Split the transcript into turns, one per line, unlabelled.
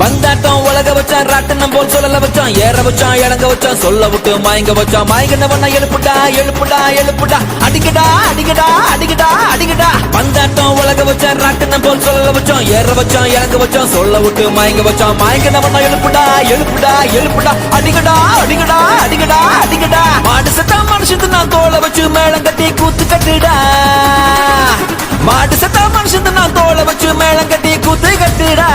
பந்தாட்டம் உலக வச்சான் ராட்டனம் போல் சொல்லல வச்சான் ஏற வச்சான் இறங்க வச்சான் சொல்ல விட்டு மயங்க வச்சான் மயங்கினவன எழுப்புடா எழுப்புடா எழுப்புடா அடிக்கடா அடிக்கடா அடிக்கடா அடிக்கடா பந்தாட்டம் உலக வச்சான் ராட்டனம் போல் சொல்லல வச்சான் ஏற வச்சான் இறங்க வச்சான் சொல்ல விட்டு மயங்க வச்சான் மயங்கினவன எழுப்புடா எழுப்புடா எழுப்புடா அடிக்கடா அடிக்கடா அடிக்கடா அடிக்கடா மாடு சட்டா மனுஷத்து நான் தோலை வச்சு மேளம் கட்டி கூத்து கட்டுடா மாடு சட்டா மனுஷத்து நான் தோலை வச்சு மேளம் கட்டி கூத்து கட்டுடா